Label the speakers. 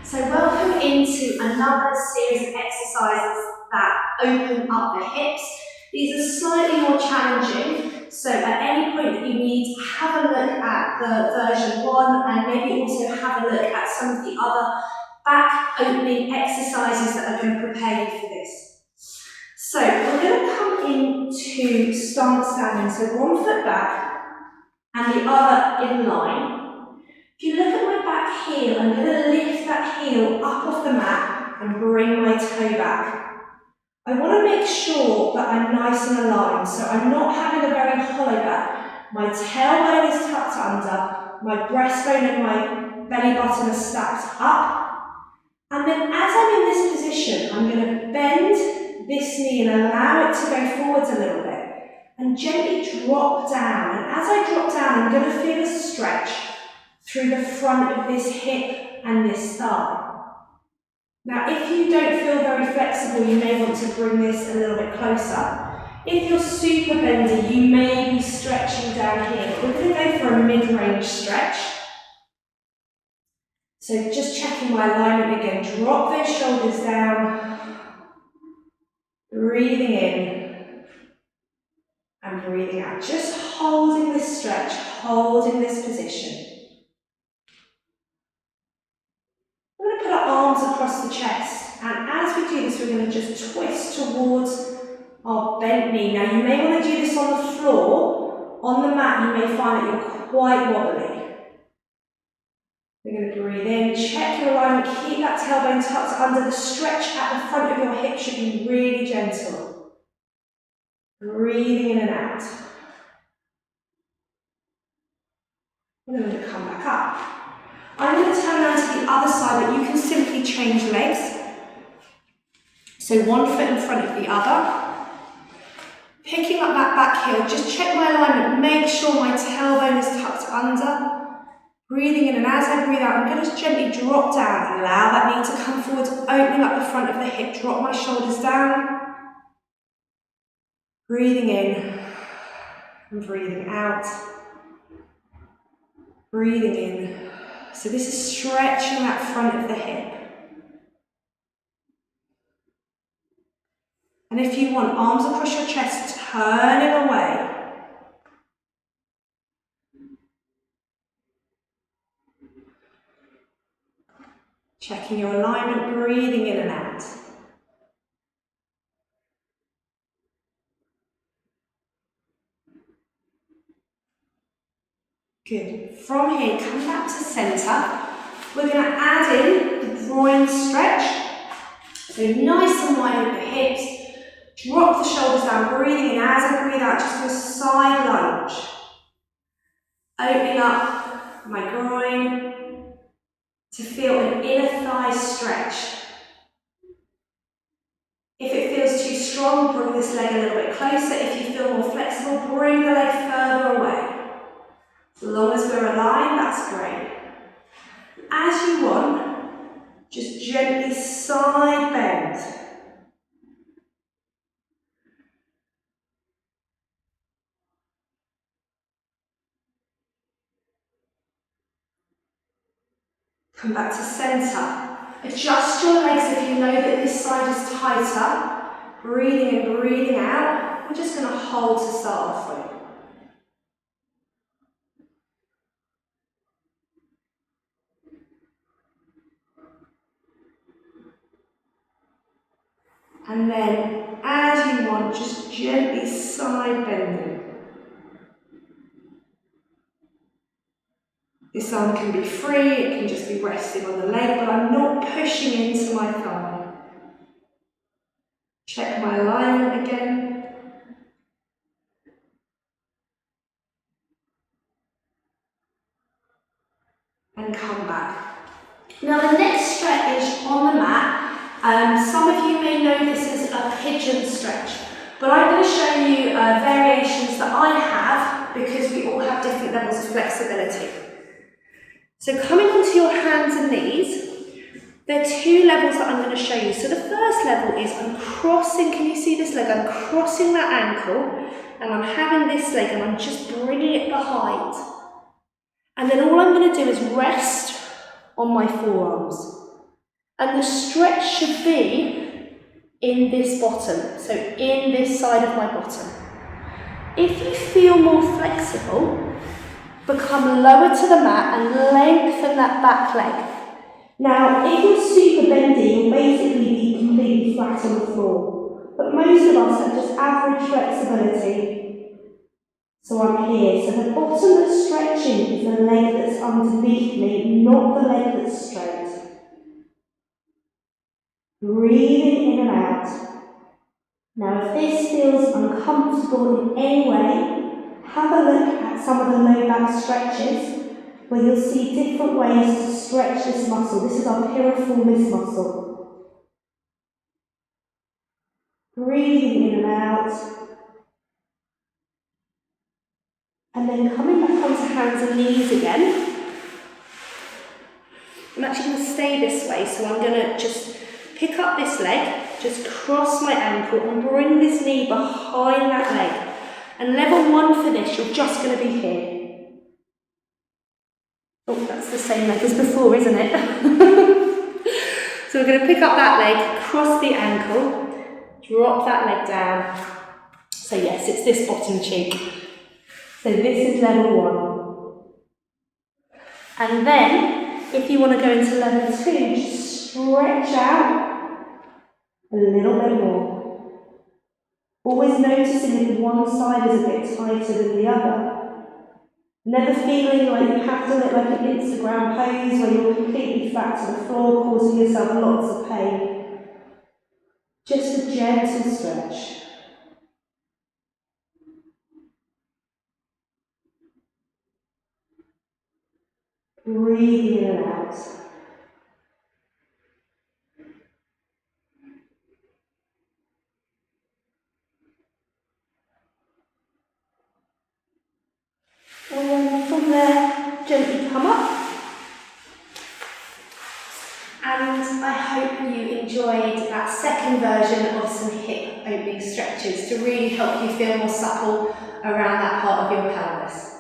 Speaker 1: So welcome into another series of exercises that open up the hips. These are slightly more challenging, so at any point that you need, have a look at the version 1 and maybe also have a look at some of the other back opening exercises that are going to prepare you for this. So we're going to come into stance standing, so one foot back and the other in line. If you look at my back heel, I'm going to lift that heel up off the mat and bring my toe back. I want to make sure that I'm nice and aligned, so I'm not having a very hollow back. My tailbone is tucked under, my breastbone and my belly button are stacked up. And then as I'm in this position, I'm going to bend this knee and allow it to go forwards a little bit and gently drop down. And as I drop down, I'm going to feel a stretch through the front of this hip and this thigh. Now, if you don't feel very flexible, you may want to bring this a little bit closer. If you're super bendy, you may be stretching down here. We're going to go for a mid-range stretch. So just checking my alignment again. Drop those shoulders down. Breathing in and breathing out. Just holding this stretch, holding this position. We're going to put our arms across the chest, and as we do this, we're going to just twist towards our bent knee. Now, you may want to do this on the floor. On the mat, you may find that you're quite wobbly. We're going to breathe in, check your alignment, keep that tailbone tucked under. The stretch at the front of your hip should be really gentle. Breathing in and out. And then we're going to come back up. I'm going to turn around to the other side, but you can simply change legs. So one foot in front of the other. Picking up that back heel, just check my alignment, make sure my tailbone is tucked under. Breathing in, and as I breathe out, I'm going to gently drop down. Allow that knee to come forwards, opening up the front of the hip, drop my shoulders down. Breathing in and breathing out. Breathing in. So this is stretching that front of the hip. And if you want, arms across your chest, turning away. Checking your alignment, breathing in and out. Good. From here, come back to centre. We're going to add in the groin stretch. So nice and wide with the hips. Drop the shoulders down, breathing in. As I breathe out, just do a side lunge. Opening up my groin to feel an inner thigh stretch. If it feels too strong, bring this leg a little bit closer. If you feel more flexible, bring the leg further away. As long as we're aligned, that's great. As you want, just gently side bend. Come back to centre. Adjust your legs if you know that this side is tighter. Breathing in, breathing out. We're just going to hold to start off with. And then, as you want, just gently side bending. This arm can be free, it can just be resting on the leg, but I'm not pushing into my thigh. Check my alignment again. And come back. Now the next stretch is on the mat. Some of you may know this as a pigeon stretch, but I'm going to show you variations that I have because we all have different levels of flexibility. So coming onto your hands and knees, there are two levels that I'm going to show you. So the first level is I'm crossing, can you see this leg? I'm crossing that ankle and I'm having this leg and I'm just bringing it behind. And then all I'm going to do is rest on my forearms. and the stretch should be in this bottom, so in this side of my bottom. If you feel more flexible, become lower to the mat and lengthen that back leg. Now, if you're super bendy, you'll basically be completely flat on the floor. But most of us have just average flexibility. So I'm here. So the bottom that's stretching is the leg that's underneath me, not the leg that's straight. Breathing in and out. Now, if this feels uncomfortable in any way, have a look at some of the low back stretches, where you'll see different ways to stretch this muscle. This is our piriformis muscle. Breathing in and out. And then coming back onto hands and knees again. I'm actually going to stay this way, so I'm going to just pick up this leg, just cross my ankle and bring this knee behind that leg. And level 1 for this, you're just going to be here. Oh, that's the same leg as before, isn't it? So we're going to pick up that leg, cross the ankle, drop that leg down. So yes, it's this bottom cheek. So this is level 1. And then, if you want to go into level 2, just stretch out a little bit more. Always noticing if one side is a bit tighter than the other. Never feeling like you have to look like an Instagram pose where you're completely flat to the floor, causing yourself lots of pain. Just a gentle stretch. Breathing in and out. And then from there, gently come up. And I hope you enjoyed that second version of some hip opening stretches to really help you feel more supple around that part of your pelvis.